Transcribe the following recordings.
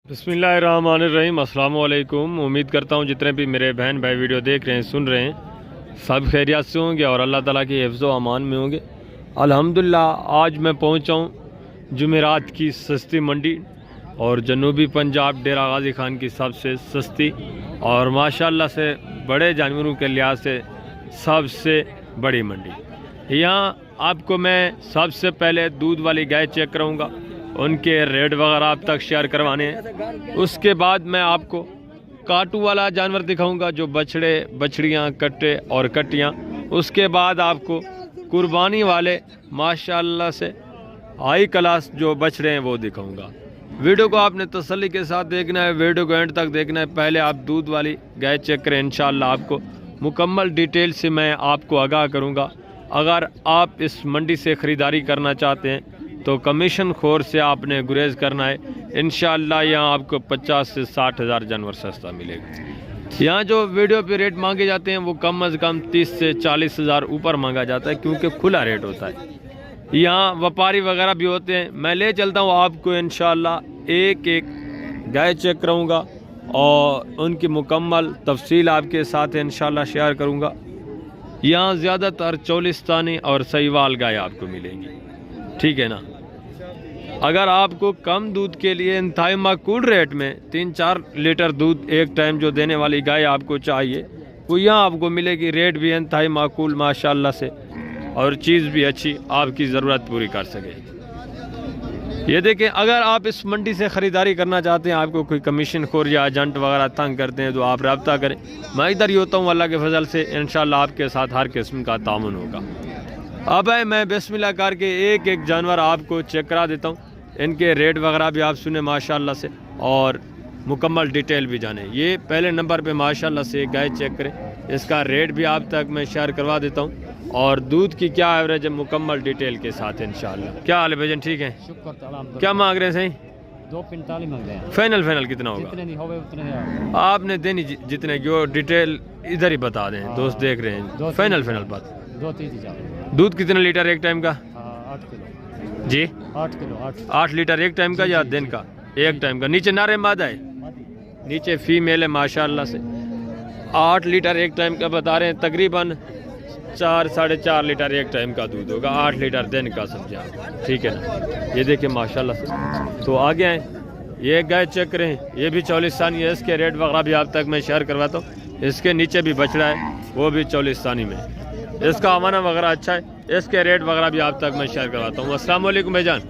बिस्मिल्लाहिर्रहमानिर्रहीम। अस्सलाम वालेकुम। उम्मीद करता हूँ जितने भी मेरे बहन भाई वीडियो देख रहे हैं, सुन रहे हैं, सब खैरियत से होंगे और अल्लाह ताला के हिफ्ज़ व अमान में होंगे। अल्हम्दुलिल्लाह आज मैं पहुँचा हूँ जुमेरात की सस्ती मंडी और जनूबी पंजाब डेरा गाजी खान की सबसे सस्ती और माशाल्लाह से बड़े जानवरों के लिहाज से सबसे बड़ी मंडी। यहाँ आपको मैं सबसे पहले दूध वाली गाय चेक कराऊँगा, उनके रेट वगैरह आप तक शेयर करवाने हैं। उसके बाद मैं आपको काटू वाला जानवर दिखाऊंगा जो बछड़े बछड़ियाँ कट्टे और कट्टियाँ। उसके बाद आपको कुर्बानी वाले माशाल्लाह से हाई क्लास जो बछड़े हैं वो दिखाऊंगा। वीडियो को आपने तसल्ली के साथ देखना है, वीडियो को एंड तक देखना है। पहले आप दूध वाली गाय चेक करें, इंशाल्लाह आपको मुकम्मल डिटेल से मैं आपको आगाह करूँगा। अगर आप इस मंडी से ख़रीदारी करना चाहते हैं तो कमीशन खोर से आपने गुरेज करना है। इंशाअल्लाह यहाँ आपको 50 से 60 हज़ार जानवर सस्ता मिलेगा। यहाँ जो वीडियो पे रेट मांगे जाते हैं वो कम अज़ कम 30 से 40 हज़ार ऊपर मांगा जाता है, क्योंकि खुला रेट होता है। यहाँ व्यापारी वगैरह भी होते हैं। मैं ले चलता हूँ आपको, इंशाअल्लाह एक एक गाय चेक कराऊँगा और उनकी मुकम्मल तफसील आपके साथ इंशाअल्लाह शेयर करूँगा। यहाँ ज़्यादातर चोलिस्तानी और सहीवाल गाय आपको मिलेंगी, ठीक है ना। अगर आपको कम दूध के लिए इंतहाई माकूल रेट में 3-4 लीटर दूध एक टाइम जो देने वाली गाय आपको चाहिए, वो यहाँ आपको मिलेगी। रेट भी इंतहाई माकूल माशाल्लाह से और चीज़ भी अच्छी, आपकी ज़रूरत पूरी कर सके। ये देखें, अगर आप इस मंडी से ख़रीदारी करना चाहते हैं, आपको कोई कमीशन खोर या एजेंट वगैरह तंग करते हैं, तो आप रब्ता करें। मैं इधर ही होता हूँ, अल्लाह के फजल से इंशाल्लाह आपके साथ हर किस्म का तामुन होगा। अब है मैं बिस्मिल्लाह करके एक एक जानवर आपको चेक करा देता हूँ। इनके रेट वगैरह भी आप सुने माशाल्लाह से और मुकम्मल डिटेल भी जाने। ये पहले नंबर पे माशाल्लाह से एक गाय चेक करें, इसका रेट भी आप तक मैं शेयर करवा देता हूँ और दूध की क्या एवरेज है मुकम्मल डिटेल के साथ इंशाल्लाह। क्या हाल है भाईजान, ठीक है? क्या मांग रहे हैं? सही 245 मांग रहे हैं। फाइनल कितना होगा? जितने होवे उतने आपने देनी जितने की वो डिटेल इधर ही बता दें, दोस्त देख रहे हैं। फाइनल बात। 2-3 दूध कितना लीटर एक टाइम का? 8 किलो जी 8 किलो 8 लीटर एक टाइम का या दिन का? एक टाइम का। नीचे नारे मादा है, नीचे फीमेल है माशाल्लाह से। 8 लीटर एक टाइम का बता रहे हैं। तकरीबन 4-4.5 लीटर एक टाइम का दूध होगा, 8 लीटर दिन का समझा, ठीक है ना। ये देखिए माशाल्लाह से। तो आगे आए, ये गाय चेक करें, ये भी 40 सानी है। इसके रेट वगैरह भी आप तक मैं शेयर करवाता हूँ। इसके नीचे भी बछड़ा है, वो भी 40 सानी में। इसका हवाना वगैरह अच्छा है। इसके रेट वगैरह भी आप तक मैं शेयर करवाता हूँ। अस्सलाम वालेकुम भाईजान,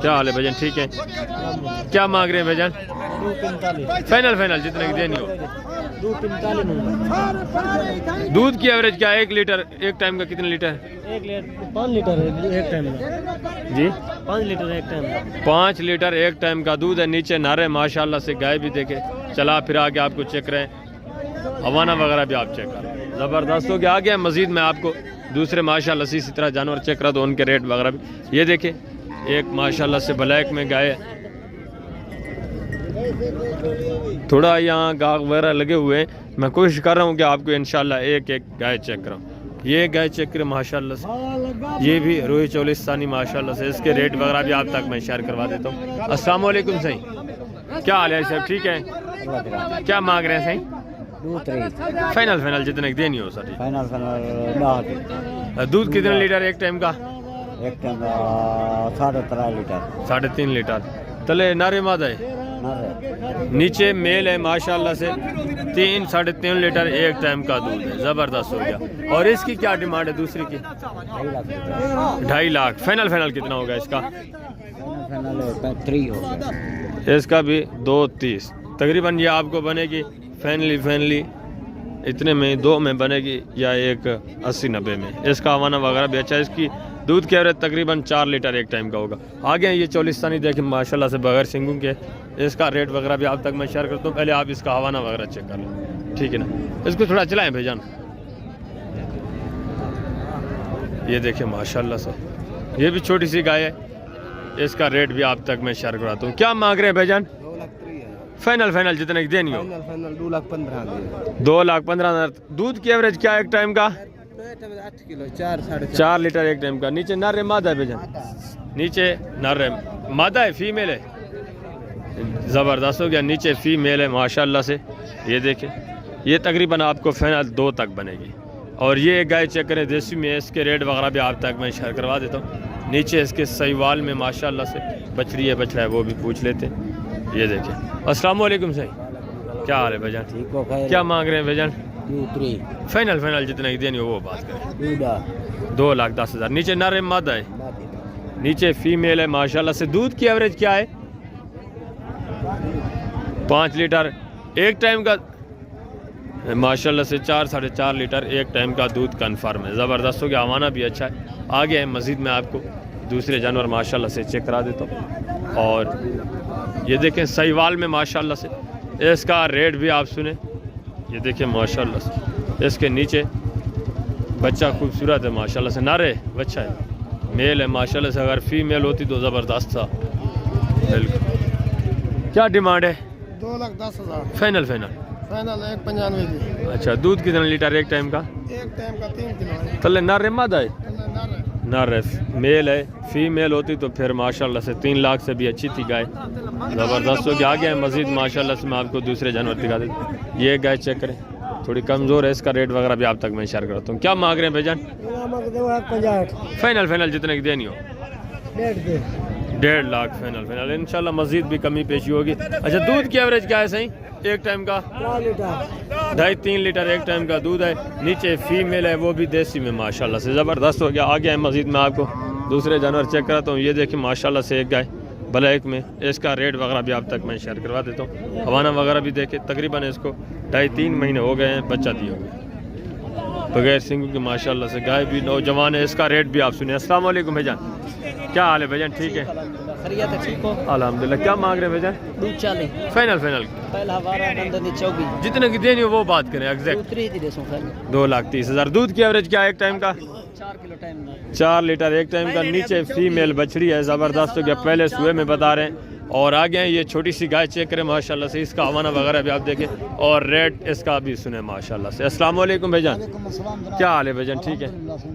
क्या हाल है भाईजान, ठीक है? क्या मांग रहे हैं भाईजान? 245 फाइनल जितने की देनी हो। 245 दूध की एवरेज क्या है? 1 लीटर एक टाइम का कितने लीटर है? 1 लीटर 5 लीटर है एक टाइम का जी। 5 लीटर एक टाइम का 5 लीटर एक टाइम का दूध है। नीचे नारे माशाल्लाह से। गाय भी देखे, चला फिरा के आपको चेक रहे, हवाना वगैरह भी आप चेक करें, ज़बरदस्त हो गया। आ गया मज़ीद मैं आपको दूसरे माशाल्लाह से इसी तरह जानवर चेक करा, तो उनके रेट वगैरह भी। ये देखें, एक माशाल्लाह से ब्लैक में गाय है। थोड़ा यहाँ गाग वगैरह लगे हुए हैं। मैं कोशिश कर रहा हूँ कि आपको इंशाल्लाह एक एक गाय चेक कराऊँ। ये गाय चेक करें माशाल्लाह से। ये भी रोही चोलिस्तानी माशाल्लाह से। इसके रेट वगैरह भी आप तक मैं शेयर करवा देता हूँ। अस्सलाम वालेकुम सही, क्या हाल है सब, ठीक है? क्या मांग रहे हैं सही? फाइनल जितने की देनी हो सर। दूध कितने लीटर एक टाइम का? एक टाइम का 3.5 लीटर 3.5 लीटर। तले नारे मादा है, नीचे मेल है माशाल्लाह से। 3-3.5 लीटर एक टाइम का दूध है, ज़बरदस्त हो गया। और इसकी क्या डिमांड है दूसरी की? 2.5 लाख। फाइनल कितना होगा इसका? 3 होगा। इसका भी 2.30 तकरीबन। ये आपको बनेगी फैनली इतने में, 2 में बनेगी या एक 80-90 में। इसका हवाना वगैरह भी अच्छा है। इसकी दूध की एवरेज तकरीबन 4 लीटर एक टाइम का होगा। आगे ये चोलिस्तानी देखें माशाल्लाह से बगैर सिंगों के। इसका रेट वगैरह भी आप तक मैं शेयर करता हूँ। पहले आप इसका हवाना वगैरह चेक कर लें, ठीक है ना। इसको थोड़ा चलाएं भाईजान। ये देखिए माशाल्लाह से, ये भी छोटी सी गाय है। इसका रेट भी आप तक मैं शेयर करवाता हूँ। क्या मांग रहे हैं भाईजान? फाइनल जितने की देनी हो। 2,15,000। दूध की एवरेज क्या एक टाइम का? 8 किलो 4 लीटर एक टाइम का। नीचे नर है मादा है भाईजान? नीचे नर है, मादा है फीमेल है? ज़बरदस्त हो गया। नीचे फीमेल है माशाल्लाह से, ये देखें, ये तकरीबन आपको फाइनल 2 तक बनेगी। और ये एक गाय चेक करें देसी में, इसके रेट वगैरह भी आप तक मैं शेयर करवा देता हूँ। नीचे इसके सहीवाल में माशाल्लाह से बछड़ी है, बछड़ा है, वो भी पूछ लेते हैं। ये देखें। अस्सलाम वालेकुम सही, क्या हाल है भाईजान? ठीक हो खैर। क्या मांग रहे हैं भाईजान? दूसरी फाइनल जितने की देनी हो वो बात करें। दूधा 2,10,000। नीचे नर है मादा है? नीचे फीमेल है माशाल्लाह से। दूध की एवरेज क्या है? 5 लीटर एक टाइम का माशाल्लाह से। 4 साढ़े 4 लीटर एक टाइम का दूध कन्फर्म है। ज़बरदस्त हो गया, हवाना भी अच्छा है। आगे है मज़ीद मैं आपको दूसरे जानवर माशाल्लाह से चेक करा देता हूँ। और ये देखें सहीवाल में माशाल्लाह से, इसका रेट भी आप सुने। ये देखें माशाल्लाह से, इसके नीचे बच्चा खूबसूरत है माशाल्लाह से। नारे बच्चा है, मेल है माशाल्लाह से। अगर फीमेल होती तो ज़बरदस्त था। बिल्कुल। क्या डिमांड है? 2,10,000 फाइनल 195 की। अच्छा। दूध कितना लीटर एक टाइम का? एक टाइम का 3 किलो है। तले नर है मादा है? नर नर है। मेल है। फीमेल होती तो फिर माशाल्लाह से 3 लाख से भी अच्छी थी गाय। ज़बरदस्त हो गया। आगे है मज़ीद माशाल्लाह से मैं आपको दूसरे जानवर दिखा देता हूँ। ये गाय चेक करें, थोड़ी कमज़ोर है, इसका रेट वगैरह भी आप तक मैं शेयर करता हूँ। क्या मांग रहे हैं भाईजान? फाइनल जितने की देनी हो? 1.5 लाख फाइनल। इंशाल्लाह मज़ीद भी कमी पेशी होगी। अच्छा, दूध की एवरेज क्या है सही एक टाइम का? 2.5-3 लीटर एक टाइम का दूध है। नीचे फीमेल है, वो भी देसी में माशाल्लाह से। ज़बरदस्त हो गया। आगे है मज़ीद मैं आपको दूसरे जानवर चेक कराता हूँ। ये देखिए माशाल्लाह से एक गाय ब्लैक में, इसका रेट वगैरह भी आप तक मैं शेयर करवा देता हूँ। हवाना वगैरह भी देखे, तकरीबन इसको 2.5-3 महीने हो गए हैं, बच्चा दिए हुए बगैर सिंगों की माशाल्लाह से। गाय भी नौजवान है, इसका रेट भी आप सुनिए। अस्सलाम वालेकुम भाईजान, क्या हाल है भाईजान? ठीक है ठीक हो। अल्हम्दुलिल्लाह। क्या मांग रहे हैं भाईजान? 240 फाइनल पहला हमारा नंदनी 24 जितने की देनी हो वो बात करें एग्जैक्ट। 2,30,000। दूध की एवरेज क्या है एक टाइम का? 4 किलो टाइम में 4 लीटर एक टाइम का। नीचे फीमेल बछड़ी है, ज़बरदस्त हो गया। पहले सुबह में बता रहे हैं। और आगे ये छोटी सी गाय चेक करें माशाल्लाह से, इसका हवाना वगैरह भी आप देखें और रेट इसका भी सुने माशाल्लाह से। अस्सलाम वालेकुम भाईजान, क्या हाल है भाईजान? ठीक है।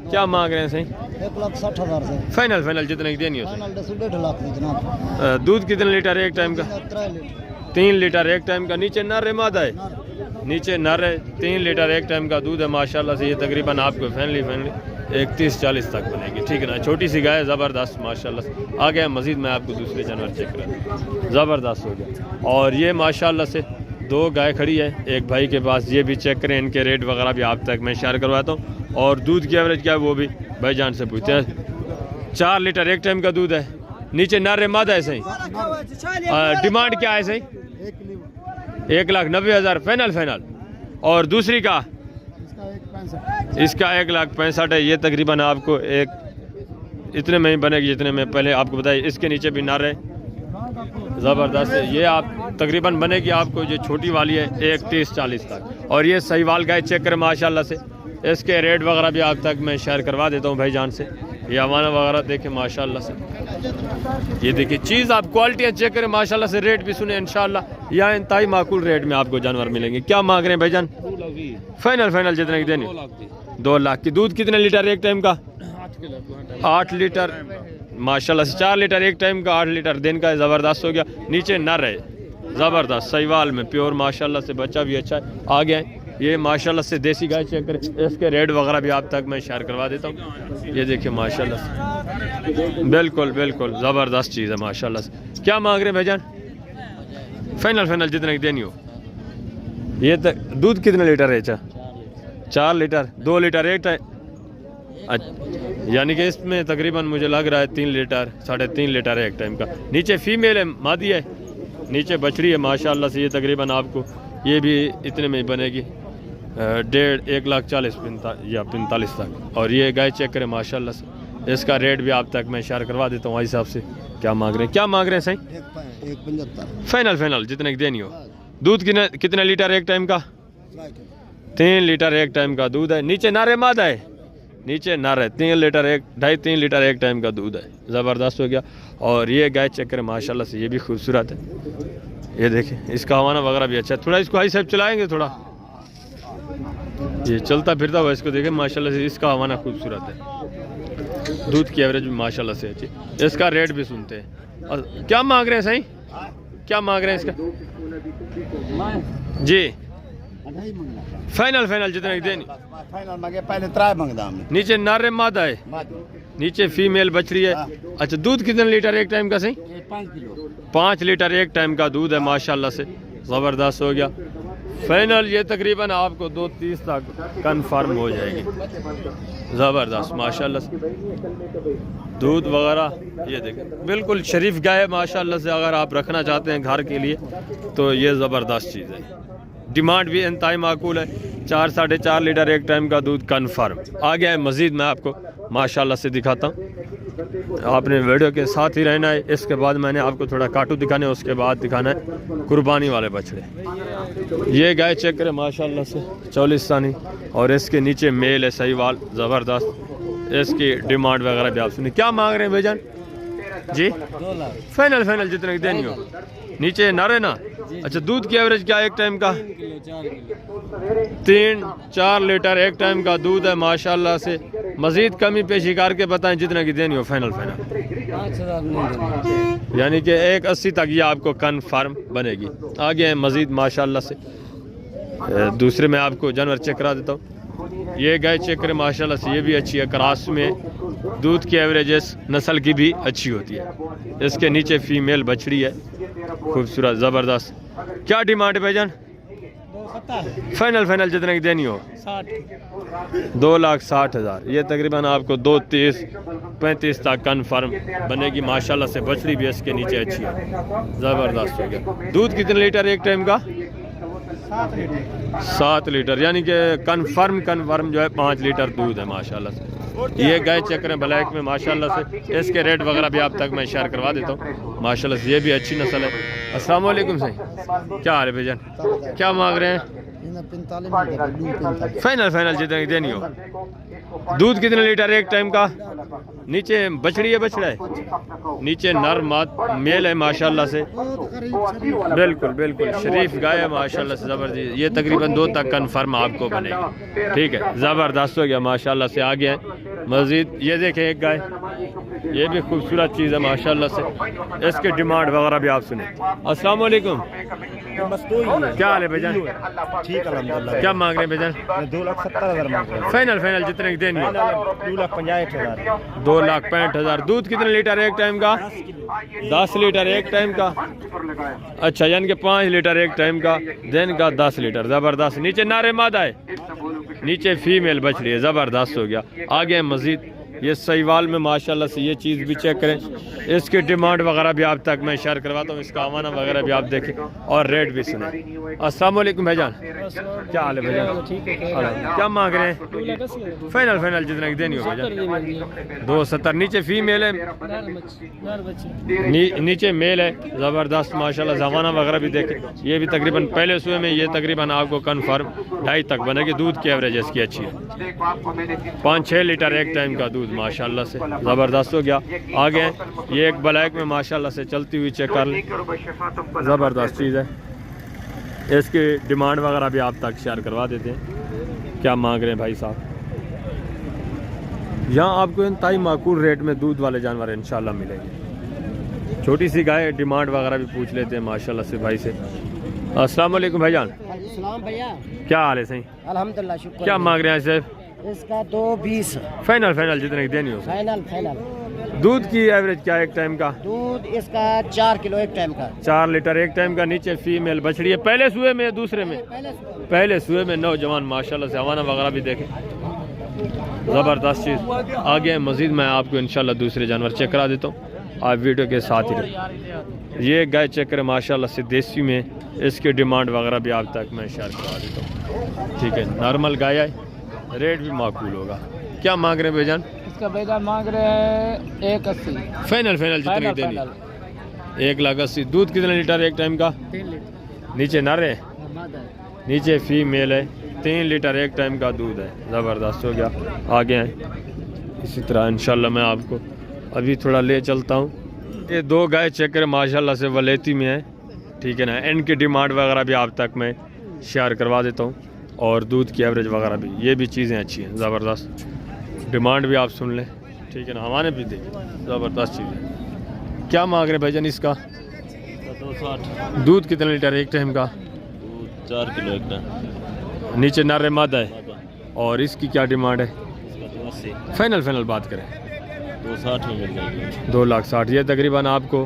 क्या मांग रहे हैं सही? 1,60,000 से फाइनल जितने की देनी हो? 1.5 लाख में जनाब। दूध कितने लीटर एक टाइम का? 3 लीटर एक टाइम का। नीचे नर है मादा है? नीचे नर है। 3 लीटर एक टाइम का दूध है माशाल्लाह से। ये तकरीबन आपको फैमिली 31-40 तक बनेगी, ठीक है ना। छोटी सी गाय ज़बरदस्त माशाल्लाह से। आ गया मज़ीद मैं आपको दूसरे जानवर चेक करा। ज़बरदस्त हो गया। और ये माशाल्लाह से 2 गाय खड़ी है एक भाई के पास, ये भी चेक करें। इनके रेट वगैरह भी आप तक मैं शेयर करवाता हूँ। और दूध की एवरेज क्या है वो भी भाईजान से पूछते हैं। 4 लीटर एक टाइम का दूध है। नीचे नर है मादा है सही? डिमांड क्या है सही? 1,90,000 फाइनल। और दूसरी का? इसका 1,65,000 है। ये तकरीबन आपको एक इतने में ही बनेगी जितने में पहले आपको बताइए। इसके नीचे भी नर है, ज़बरदस्त है। ये आप तकरीबन बनेगी आपको, ये छोटी वाली है 1,30,40 तक। और ये सहीवाल गाय चेक करें माशाल्लाह से, इसके रेट वगैरह भी आप तक मैं शेयर करवा देता हूँ भाईजान से। ये हवाना वगैरह देखें माशाल्लाह से। ये देखिए चीज़ आप क्वालिटी चेक करें माशाल्लाह से। रेट भी सुने इंशाल्लाह यहाँ इंतहाई माकूल रेट में आपको जानवर मिलेंगे। क्या मांग रहे हैं भाईजान? फाइनल जितने की देनी? 2 लाख की। दूध कितने लीटर एक टाइम का? 8 लीटर माशाल्लाह से। 4 लीटर एक टाइम का, 8 लीटर दिन का। ज़बरदस्त हो गया। नीचे नर है, ज़बरदस्त सहीवाल में प्योर माशाल्लाह से। बच्चा भी अच्छा है। आगे ये माशाल्लाह से देसी गाय चेक करें, इसके रेट वगैरह भी आप तक मैं शेयर करवा देता हूँ। ये देखिए माशाल्लाह से, बिल्कुल ज़बरदस्त चीज़ है माशाल्लाह से। क्या मांग रहे हैं भाईजान? फाइनल जितने की देनी हो? ये दूध कितने लीटर है? 4 लीटर। 2 लीटर एक टाइम, यानी कि इसमें तकरीबन मुझे लग रहा है 3 लीटर 3.5 लीटर है एक टाइम का। नीचे फीमेल है, मादी है। नीचे बछड़ी है माशाल्लाह से। ये तकरीबन आपको ये भी इतने में ही बनेगी 1,40,000 या 45 तक। और ये गाय चेक करें माशाल्लाह से, इसका रेट भी आप तक मैं शेयर करवा देता हूँ हिसाब से। क्या मांग रहे हैं? क्या मांग रहे हैं सही? 1,75 फाइनल जितने की देनी हो। दूध कितने लीटर एक टाइम का? 3 लीटर एक टाइम का दूध है। नीचे नर है मादा है? नीचे नर है। 3 लीटर 2.5-3 लीटर एक टाइम का दूध है। ज़बरदस्त हो गया। और ये गाय चेक करें माशाल्लाह से, ये भी खूबसूरत है। ये देखें इसका हवाना वगैरह भी अच्छा है। थोड़ा इसको हाई साइड चलाएंगे, थोड़ा ये चलता फिरता हुआ इसको देखें माशाल्लाह से। इसका हवाना खूबसूरत है। दूध की एवरेज भी माशाल्लाह से अच्छी। इसका रेट भी सुनते हैं। और क्या मांग रहे हैं सही? क्या मांग रहे हैं इसका जी? फाइनल फाइनल जितने की देनी। फाइनल मांगे पहले त्राय मांगदा हमने। नीचे नारे मादा है, नीचे फीमेल बछड़ी है। अच्छा, दूध कितने लीटर एक टाइम का सही? 5 किलो। 5 लीटर एक टाइम का दूध है माशाल्लाह से, ज़बरदस्त हो गया। फाइनल ये तकरीबन आपको 2:30 तक कंफर्म हो जाएगी। ज़बरदस्त माशाल्लाह से दूध वगैरह ये देखें, बिल्कुल शरीफ गाय है माशाल्लाह से। अगर आप रखना चाहते हैं घर के लिए तो ये ज़बरदस्त चीज़ है। डिमांड भी इंतहाई माकूल है, 4-4.5 लीटर एक टाइम का दूध कंफर्म। आगे है मज़ीद मैं आपको माशाल्लाह से दिखाता हूँ। आपने वीडियो के साथ ही रहना है। इसके बाद मैंने आपको थोड़ा काटू दिखाने, उसके बाद दिखाना है कुर्बानी वाले बछड़े। ये गाय चेक करें माशाल्लाह से, चौलिस्तानी, और इसके नीचे मेल है सहीवाल, ज़बरदस्त। इसकी डिमांड वगैरह भी आप सुनिए। क्या मांग रहे हैं भाईजान जी? 2 लाख। फाइनल फाइनल जितने की देनी हो। नीचे नारे ना। अच्छा, दूध की एवरेज क्या एक टाइम का? 3 किलो 4 किलो। 3-4 लीटर एक टाइम का दूध है माशाल्लाह से। मजीद कमी पेशी करके बताएं जितने की देनी हो। फाइनल फाइनल 5000 नहीं देना। यानी कि 180 तक ये आपको कन्फर्म बनेगी। आगे है मजीद माशाल्लाह से। दूसरे में आपको जानवर चेक करा देता हूँ। ये गाय चेक करें माशाल्लाह से, ये भी अच्छी है। क्रॉस में दूध की एवरेजेस नस्ल की भी अच्छी होती है। इसके नीचे फीमेल बछड़ी है, खूबसूरत ज़बरदस्त। क्या डिमांड है भाईजान? 270। फाइनल फाइनल जितने की देनी हो। 60। 2,60,000। ये तकरीबन आपको 2:30-35 तक कन्फर्म बनेगी माशाल्लाह से। बछड़ी भी इसके नीचे अच्छी है, ज़बरदस्त हो गया। दूध कितने लीटर एक टाइम का? 7 लीटर। 7 लीटर, यानी कि कन्फर्म जो है 5 लीटर दूध है माशाल्लाह से। ये गाय चेक करें ब्लैक में माशाल्लाह से। इसके रेट वगैरह भी आप तक मैं शेयर करवा देता हूँ माशाल्लाह से। ये भी अच्छी नस्ल है। अस्सलाम वालेकुम सही, क्या हाल है भाईजान? क्या मांग रहे हैं? 45 फाइनल फाइनल जितने की देनी हो। दूध कितने लीटर एक टाइम का? नीचे बछड़ी है, बछड़ा है, नीचे नर माद मेल है माशाल्लाह से। बिल्कुल बिल्कुल शरीफ गाय है माशाल्लाह से, ज़बरदस्त। ये तकरीबन 2 तक कन्फर्म आपको बनेगी। ठीक है, ज़बरदस्त हो गया माशाल्लाह से। आगे है मज़ीद, ये देखें एक गाय, ये भी खूबसूरत चीज़ है माशाल्लाह से। इसके डिमांड वगैरह भी आप सुने। अस्सलाम वालेकुम, क्या हाल है भाईजान? ठीक अल्हम्दुलिल्लाह। क्या मांग रहे हैं भाईजान? 2,70,000 मांग रहे हैं। फाइनल फाइनल जितने की देनी है। 2,65,000। 2,65,000। दूध कितने लीटर एक टाइम का? 10 लीटर एक टाइम का। अच्छा, यानी कि 5 लीटर एक टाइम का, दिन का 10 लीटर। ज़बरदस्त। नीचे नारे मादा है, नीचे फीमेल बछड़ी है, ज़बरदस्त हो गया। आगे मज़ीद ये सहीवाल में माशाल्लाह से ये चीज़ भी चेक करें। इसकी डिमांड वगैरह भी आप तक मैं शेयर करवाता हूँ। इसका अमाना वगैरह भी आप देखें और रेट भी सुने। अस्सलाम वालेकुम भाईजान, क्या हाल है भाईजान? क्या मांग रहे हैं? फाइनल फाइनल जितना की देनी हो भाईजान। 270। नीचे फीमेल है, नीचे मेल है, ज़बरदस्त माशाल्लाह। ज़माना वगैरह भी देखें। ये भी तकरीबन पहले सुबह में ये तकरीबन आपको कन्फर्म 2.5 तक बनेगी। दूध की एवरेज इसकी अच्छी है, 5-6 लीटर एक टाइम का दूध माशाल्लाह से, ज़बरदस्त हो गया। आगे ये एक ब्लैक में माशाल्लाह से चलती हुई चेक कर लें, ज़बरदस्त चीज़ है। इसकी डिमांड वगैरह भी आप तक शेयर करवा देते हैं। क्या मांग रहे हैं भाई साहब? यहाँ आपको इंतहाई माकूल रेट में दूध वाले जानवर इंशाल्लाह मिलेंगे। छोटी सी गाय, डिमांड वगैरह भी पूछ लेते हैं माशाल्लाह से भाई से। अस्सलाम वालेकुम भाईजान, भैया क्या हाल है? सही अल्हम्दुलिल्लाह, शुक्र। क्या मांग रहे हैं सर? इसका 220। फाइनल फाइनल जितने की देनी हो। फाइनल। दूध की एवरेज क्या एक टाइम का? दूध इसका 4 किलो एक टाइम का। 4 लीटर एक टाइम का। नीचे फीमेल बछड़ी है। पहले सुए में, दूसरे में? पहले सुए में। नौजवान माशाल्लाह से। हवाना वगैरह भी देखें, ज़बरदस्त चीज़। आगे मज़ीद मैं आपको इंशाल्लाह दूसरे जानवर चेक करा देता हूँ, आप वीडियो के साथ ही रहे। ये गाय चेक करें माशाल्लाह से, देसी में। इसकी डिमांड वगैरह भी आप तक मैं शेयर करवा देता हूँ। ठीक है, नॉर्मल गाय है, रेट भी माकूल होगा। क्या मांग रहे हैं भाईजान? इसका भाईजान मांग रहे हैं 180। फाइनल फाइनल जितनी देनी? 1,80,000। दूध कितने लीटर एक टाइम का? 3 लीटर। नीचे नर है, नीचे फीमेल है, 3 लीटर एक टाइम का दूध है, ज़बरदस्त हो गया। आगे हैं इसी तरह इंशाल्लाह मैं आपको अभी थोड़ा ले चलता हूँ। ये 2 गाय चेक करें माशाल्लाह से, वलेती में है। ठीक है ना, इनकी डिमांड वगैरह भी आप तक मैं शेयर करवा देता हूँ और दूध की एवरेज वगैरह भी। ये भी चीज़ें अच्छी हैं, ज़बरदस्त। डिमांड भी आप सुन लें, ठीक है ना, हमारे भी देखिए, ज़बरदस्त चीज़ है। क्या मांग रहे हैं भाईजान इसका? 260 दूध कितना लीटर है एक टाइम का? 4 किलो एक टाइम। नीचे नर मादा है। और इसकी क्या डिमांड है? इसका 80 फाइनल बात करें 260 में मिल जाएगी। 2,60,000। ये तकरीबन आपको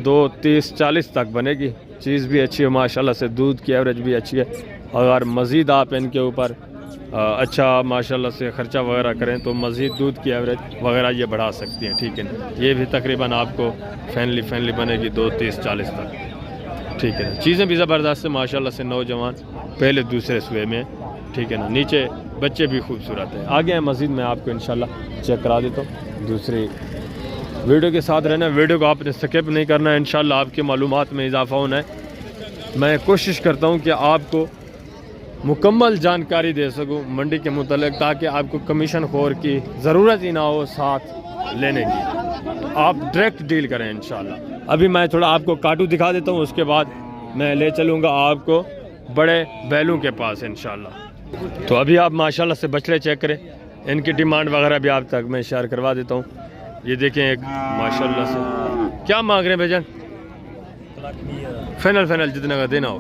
2,30,40 तक बनेगी। चीज़ भी अच्छी है माशाल्लाह से, दूध की एवरेज भी अच्छी है। अगर मज़ीद आप इनके ऊपर अच्छा माशाल्लाह से ख़र्चा वगैरह करें तो मज़ीद दूध की एवरेज वगैरह ये बढ़ा सकती हैं, ठीक है ना। ये भी तकरीबन आपको फैनली बनेगी 2,30,40 तक, ठीक है ना। चीज़ें भी ज़बरदस्त है माशाल्लाह से, नौजवान पहले दूसरे सूबे में, ठीक है ना। नीचे बच्चे भी खूबसूरत है। आगे हैं मज़ीद मैं आपको इंशाल्लाह चेक करा देता हूँ। दूसरी वीडियो के साथ रहना, वीडियो को आपने स्किप नहीं करना है। इंशाल्लाह आपकी मालूमात में इजाफ़ा होना है। मैं कोशिश करता हूँ कि आपको मुकम्मल जानकारी दे सकूँ मंडी के मुतालिक, ताकि आपको कमीशन खोर की ज़रूरत ही ना हो साथ लेने की, आप डायरेक्ट डील करें इंशाल्लाह। अभी मैं थोड़ा आपको काटू दिखा देता हूँ, उसके बाद मैं ले चलूँगा आपको बड़े बैलों के पास इंशाल्लाह। तो अभी आप माशाल्लाह से बछड़े चेक करें, इनकी डिमांड वगैरह भी आप तक मैं शेयर करवा देता हूँ। ये देखें एक माशाल्लाह से, क्या मांग रहे हैं भाईजान? फाइनल जितने का देना हो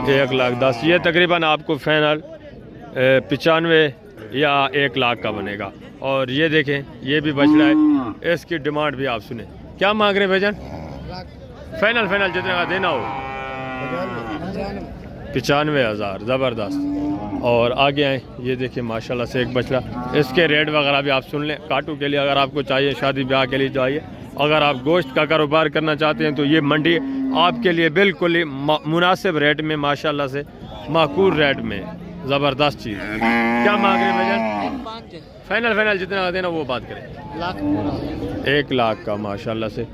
1,10,000। ये तकरीबन आपको फाइनल 95 या 1 लाख का बनेगा। और ये देखें ये भी बछड़ा है, इसकी डिमांड भी आप सुने, क्या मांग रहे हैं भाईजान? फाइनल जितने का देना हो 95,000। ज़बरदस्त। और आगे आए, ये देखिए माशाल्लाह से एक बछड़ा, इसके रेट वगैरह भी आप सुन लें। काटू के लिए अगर आपको चाहिए, शादी ब्याह के लिए चाहिए, अगर आप गोश्त का कारोबार करना चाहते हैं तो ये मंडी आपके लिए बिल्कुल ही मुनासिब रेट में, माशाल्लाह से माकूल रेट में, ज़बरदस्त चीज़। क्या मांग रहे हैं भैया? फाइनल जितना का देना वो बात करें। 1 लाख का माशाल्लाह से।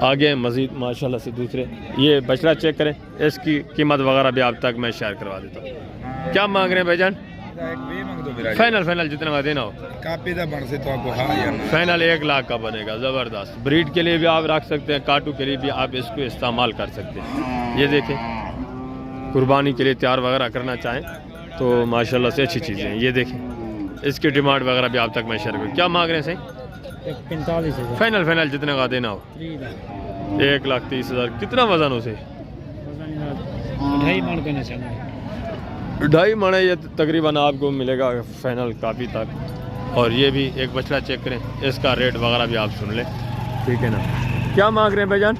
आगे मज़ीद माशाल्लाह से दूसरे, ये बछड़ा चेक करें, इसकी कीमत वगैरह भी आप तक मैं शेयर करवा देता हूँ। क्या मांग रहे हैं भाईजान? फाइनल जितना का देना हो फाइनल 1 लाख का बनेगा। ज़बरदस्त। ब्रीड के लिए भी आप रख सकते हैं, काटू के लिए भी आप इसको इस्तेमाल कर सकते हैं। ये देखें, कुर्बानी के लिए तैयार वगैरह करना चाहें तो माशाल्लाह से अच्छी चीज़ें हैं। ये देखें, इसकी डिमांड वगैरह भी आप तक मैं शेयर करूँ। क्या मांग रहे हैं सही? 45,000। फाइनल जितना का देना हो 1,30,000। कितना वजन उसे? 2.5 मन करना चाहिए। 2.5 मन है। ये तकरीबन आपको मिलेगा फाइनल काफ़ी तक। और ये भी एक बछड़ा चेक करें, इसका रेट वगैरह भी आप सुन लें, ठीक है ना। क्या मांग रहे हैं भाईजान?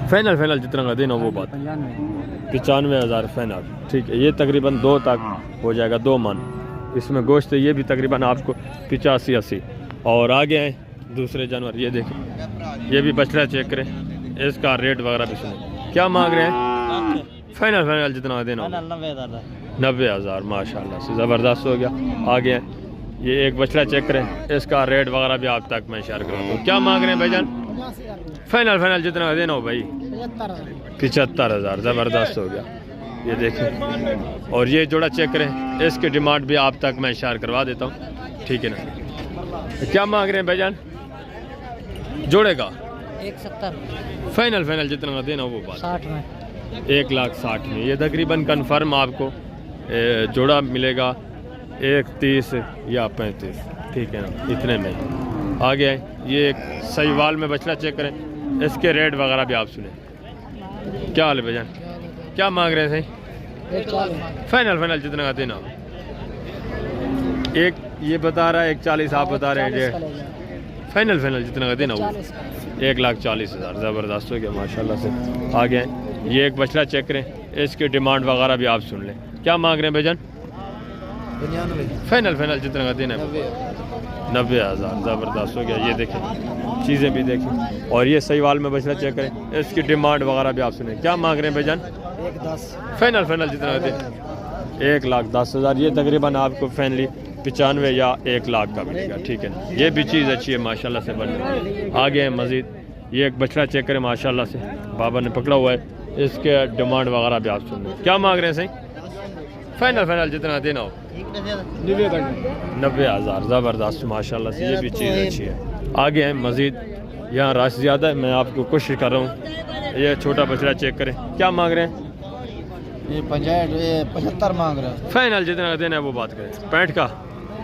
फाइनल जितना का देना वो बात 95,000 फाइनल, ठीक है। ये तकरीबन 2 तक हो जाएगा, 2 मन। इसमें गोश्त है, ये भी तकरीबन आपको 85-80। और आगे हैं दूसरे जानवर, ये देखें, ये भी बछड़ा चेक करें, इसका रेट वगैरह भी सुने। क्या मांग रहे हैं? फाइनल जितना देना 90,000 माशाल्लाह से। ज़बरदस्त हो गया। आगे हैं, ये एक बछड़ा चेक करें, इसका रेट वगैरह भी आप तक मैं शेयर करूँगा। क्या मांग रहे हैं भाईजान? फाइनल जितना देना हो भाई 75,000। ज़बरदस्त हो गया। ये देखें, और ये जोड़ा चेक करें, इसकी डिमांड भी आप तक मैं शेयर करवा देता हूँ, ठीक है ना। क्या मांग रहे हैं भाईजान जोड़े का? 170। फाइनल जितना का देना वो बात 60 में 1,60,000 में। ये तकरीबन कन्फर्म आपको जोड़ा मिलेगा 1,30 या 35, ठीक है ना, इतने में। आगे ये एक सहीवाल में बछड़ा चेक करें, इसके रेट वगैरह भी आप सुने। क्या हाल है भाईजान? क्या मांग रहे हैं सही? फाइनल जितना का देना। एक ये बता रहा है 1,40,000, आप बता रहे हैं 1.5। फाइनल जितना का देना वो 1,40,000। ज़बरदस्त हो गया माशाल्लाह से। आगे ये एक बछड़ा चेक करें, इसकी डिमांड वगैरह भी आप सुन लें। क्या मांग रहे हैं भाईजान? 99। फाइनल जितना का देना है 90,000। ज़बरदस्त हो गया। ये देखें, चीज़ें भी देखें। और ये सहीवाल में बछड़ा चेक करें, इसकी डिमांड वगैरह भी आप सुने। क्या मांग रहे हैं भाईजान? 110। फाइनल जितना का देना 1,10,000। ये तकरीबन आपको फाइनली 95 या 1 लाख का मिलेगा, ठीक है ना। ये भी चीज़ अच्छी है माशाल्लाह से बन रही। आगे है मज़ीद, ये एक बछड़ा चेक करें माशाल्लाह से, बाबा ने पकड़ा हुआ है, इसके डिमांड वगैरह भी आप सुन लें। क्या मांग रहे हैं सही? फाइनल जितना देना हो 90,000। ज़बरदस्त माशाल्लाह से। ये भी चीज़ अच्छी है। आगे है मज़ीद, यहाँ रश ज़्यादा है, मैं आपको कोशिश कर रहा हूँ। ये छोटा बछड़ा चेक करें, क्या मांग रहे हैं? ये 75 मांग रहे हैं। फाइनल जितना का देना है वो बात करें। 65 का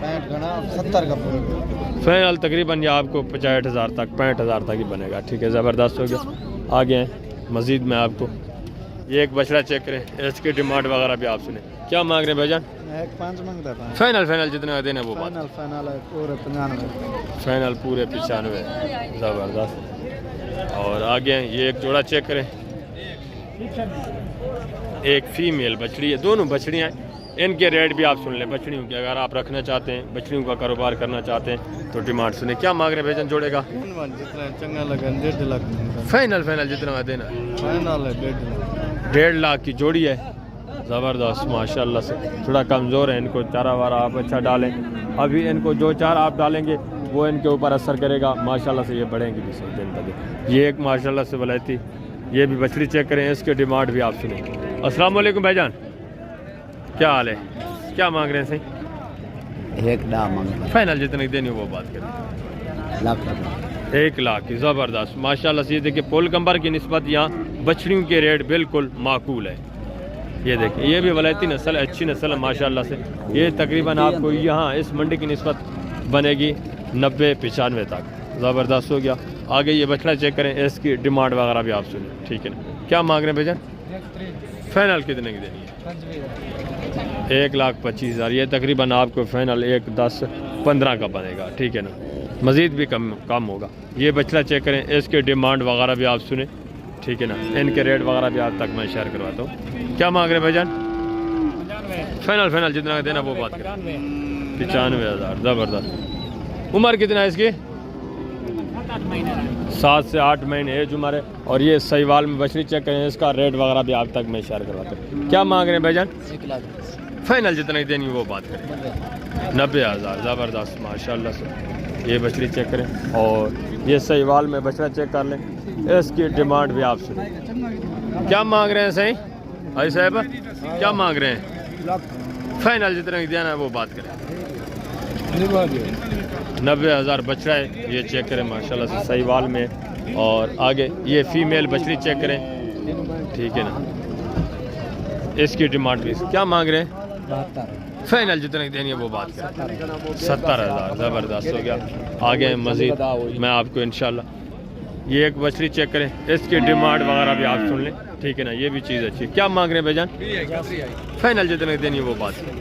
65 का ना 70 का पूरा। फाइनल तकरीबन ये आपको 65,000 तक 65,000 तक ही बनेगा। ठीक है, ज़बरदस्त हो गया। आगे हैं मज़ीद में आपको ये एक बछड़ा चेक करें, इसकी डिमांड वगैरह भी आप सुने। क्या मांग रहे हैं भाईजान? 1.5 मांगता है। फाइनल जितना देना वो बात। फाइनल है पूरे 95। फाइनल पूरे 95। ज़बरदस्त। और आगे हैं ये एक जोड़ा चेक करें, एक फीमेल बछड़ी है, दोनों बछड़ियाँ हैं। इनके रेट भी आप सुन लें बछड़ियों के। अगर आप रखना चाहते हैं, बछड़ियों का कारोबार करना चाहते हैं तो डिमांड सुने। क्या मांग रहे हैं भाईजान जोड़ेगा? जितना चंगा लगा 1.5 लाख। फाइनल जितना देना। फाइनल है 1.5 लाख की जोड़ी है। ज़बरदस्त माशाल्लाह से। थोड़ा कमज़ोर है, इनको चारा वारा आप अच्छा डालें। अभी इनको जो चारा आप डालेंगे वो इनके ऊपर असर करेगा। माशाल्लाह से ये बढ़ेंगी भी सही दिन तक। ये एक माशाल्लाह से वलैती, ये भी बछड़ी चेक करें, इसके डिमांड भी आप सुने। अस्सलाम वालेकुम भाईजान, क्या हाल है? क्या मांग रहे हैं सही? 1 लाख मांगता फाइनल जितनी देनी हो वो बात करें। लाख 1 लाख की। ज़बरदस्त माशाल्लाह से। ये देखिए पोल कम्बर की निस्बत यहाँ बछड़ियों के रेट बिल्कुल माकूल है। ये देखिए ये भी वलैती नस्ल, अच्छी नस्ल है माशाल्लाह से। ये तकरीबन आपको यहाँ इस मंडी की निस्बत बनेगी 90-95 तक। ज़बरदस्त हो गया। आगे ये बछड़ा चेक करें, इसकी डिमांड वगैरह भी आप सुने। ठीक है ना? क्या मांग रहे हैं भैया? फाइनल कितने की देनी है? 1,25,000। ये तकरीबन आपको फाइनल 1,10-15 का बनेगा। ठीक है ना? मज़ीद भी कम होगा। ये बछड़ा चेक करें, इसके डिमांड वगैरह भी आप सुने। ठीक है ना? इनके रेट वगैरह भी आप तक मैं शेयर करवाता हूँ। क्या मांग रहे हैं भाईजान? फाइनल जितना देना वो बात करें। 95,000। ज़बरदस्त। उम्र कितना है इसकी? 7 से 8 महीने एज उम्र है। और ये सहीवाल में बछड़ी चेक करें, इसका रेट वगैरह भी आप तक मैं शेयर करवाता हूँ। क्या मांग रहे हैं भाईजान? 1 लाख। फाइनल जितना ही देनी वो बात करें। 90,000। ज़बरदस्त माशाल्लाह से। ये बछड़ी चेक करें और ये सहीवाल में बछड़ा चेक कर लें, इसकी डिमांड भी आप सुने। क्या मांग रहे हैं सही भाई साहब? क्या मांग रहे हैं? फाइनल जितना ही देना है वो बात करें। 90,000 बछड़ा है। ये चेक करें माशाल्लाह से सहीवाल में। और आगे ये फीमेल बछड़ी चेक करें। ठीक है ना? इसकी डिमांड भी क्या मांग रहे हैं? 72। फाइनल जितनी देनी है वो बात करें। 70,000। ज़बरदस्त हो गया। आगे मज़ीद मैं आपको इंशाल्लाह ये एक बछड़ी चेक करें, इसकी डिमांड वगैरह भी आप सुन लें। ठीक है ना? ये भी चीज़ अच्छी है। क्या मांग रहे हैं भाईजान? फाइनल जितनी देनी है वो बात करें।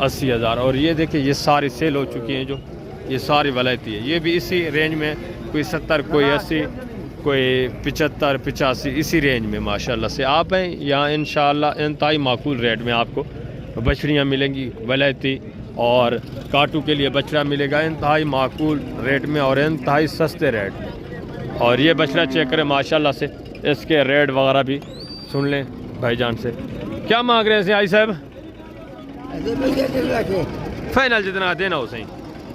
80,000। और ये देखिए ये सारी सेल हो चुकी हैं, जो ये सारी वलैती है। ये भी इसी रेंज में, कोई 70, कोई 80, कोई 75, 85 इसी रेंज में माशाल्लाह से आप हैं। यहाँ इंशाल्लाह इंतहाई माकूल रेट में आपको बछड़ियाँ मिलेंगी वलैती, और काटू के लिए बछड़ा मिलेगा इंतहाई माकूल रेट में और इंतहाई सस्ते रेट में। और ये बछड़ा चेक करें माशाल्लाह से, इसके रेट वगैरह भी सुन लें भाईजान से। क्या मांग रहे हैं आई साहब? फाइनल जितना देना हो सही।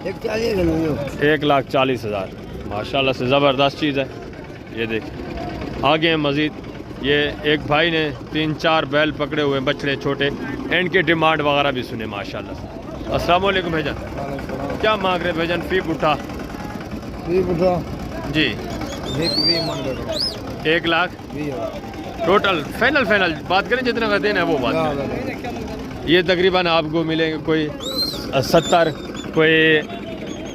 1,40,000। माशाल्लाह से ज़बरदस्त चीज़ है। ये देखिए आगे मज़ीद ये एक भाई ने 3-4 बैल पकड़े हुए बछड़े छोटे, इनके डिमांड वगैरह भी सुने माशाल्लाह से। अस्सलाम वालेकुम भाईजान, क्या मांग रहे हैं भाईजान? फी उठा जी 1 लाख टोटल। फाइनल बात करें जितना का देना है वो बात करें। ये तकरीबन आपको मिलेंगे कोई 70, कोई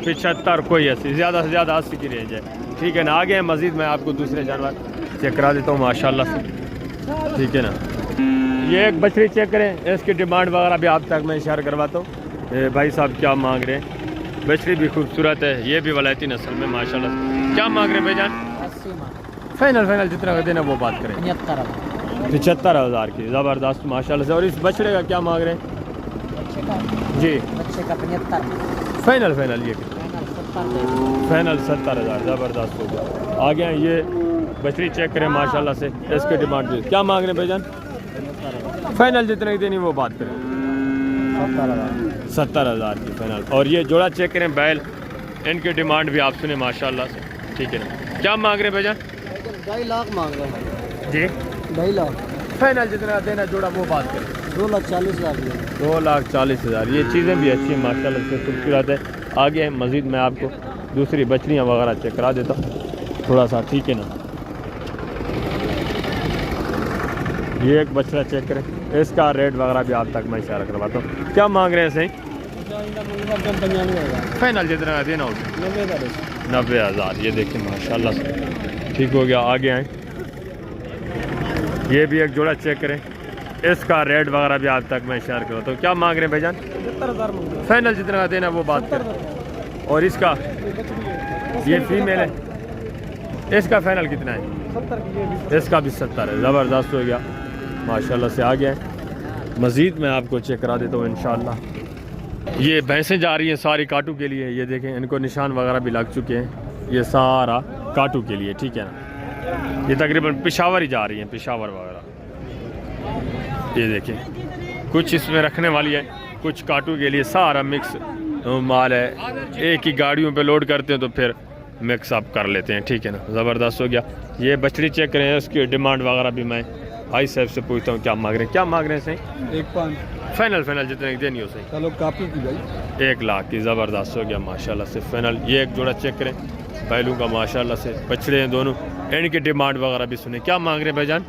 75, कोई 80, ज़्यादा से ज़्यादा 80 की रेंज है। ठीक है ना? आगे मज़ीद मैं आपको दूसरे जानवर चेक करा देता हूँ माशाल्लाह से। ठीक है ना? ये एक बछड़ी चेक करें, इसकी डिमांड वगैरह भी आप तक मैं शेयर करवाता हूँ। भाई साहब क्या मांग रहे हैं? बछड़ी भी खूबसूरत है, ये भी वलैती नस्ल में माशाल्लाह से। क्या मांग रहे हैं भाईजान? 80 मांग। फाइनल जितना का देना वो बात करें। 75,000 की। ज़बरदस्त माशाल्लाह से। और इस बछड़े का क्या मांग रहे हैं जी? बच्चे का 75। फाइनल ये फाइनल 70,000। ज़बरदस्त हो गया। आगे ये बछड़ी चेक करें माशाल्लाह से, इसके डिमांड भी क्या मांग रहे हैं भाईजान? फाइनल जितने की देनी वो बात करें। 70,000 की फाइनल। और ये जोड़ा चेक करें बैल, इनकी डिमांड भी आप सुने माशाल्लाह से। ठीक है ना? क्या मांग रहे हैं भाईजान? 2.5 लाख मांग रहे हैं जी। 2.5 लाख। फाइनल जितना देना जोड़ा वो बात करें। 2,40,000। 2,40,000। ये चीज़ें भी अच्छी माशाल्लाह से खूबसूरत है। आगे मज़ीद मैं आपको दूसरी बछड़ियाँ वगैरह चेक करा देता हूँ थोड़ा सा। ठीक है ना? ये एक बछड़ा चेक करें, इसका रेट वगैरह भी आप तक मैं शेयर करवाता हूँ। क्या मांग रहे हैं सही? फाइनल जितना का देना होगा 90,000। ये देखिए माशाल्लाह से ठीक हो गया। आगे आए, ये भी एक जोड़ा चेक करें, इसका रेट वगैरह भी आप तक मैं शेयर करूँ। तो क्या मांग रहे हैं भाईजान? 75,000 फाइनल जितना का देना वो बात करें। और इसका ये फीमेल है, इसका फाइनल कितना है? 70 इसका भी 70 है। ज़बरदस्त हो गया माशाल्लाह से। आ गया है, मज़ीद मैं आपको चेक करा देता हूँ इंशाल्लाह। ये भैंसें जा रही हैं सारी काटू के लिए। ये देखें, इनको निशान वगैरह भी लग चुके हैं। ये सारा काटू के लिए, ठीक है ना। ये तकरीबन पेशावर ही जा रही हैं, पेशावर वगैरह। ये देखें, कुछ इसमें रखने वाली है, कुछ काटू के लिए। सारा मिक्स माल है, एक ही गाड़ियों पे लोड करते हैं तो फिर मिक्स अप कर लेते हैं, ठीक है ना। ज़बरदस्त हो गया। ये बछड़ी चेक करें, उसकी डिमांड वगैरह भी मैं भाई साहब से पूछता हूँ क्या मांग रहे हैं। क्या मांग रहे हैं सही? 1.5 फाइनल जितने की देनी हो सही। चलो काफी की भाई 1 लाख की। ज़बरदस्त हो गया माशाल्लाह से फाइनल। ये एक जोड़ा चेक करें, बैलों का माशाल्लाह से बछड़े हैं दोनों। इनकी डिमांड वगैरह भी सुने। क्या मांग रहे हैं भाईजान?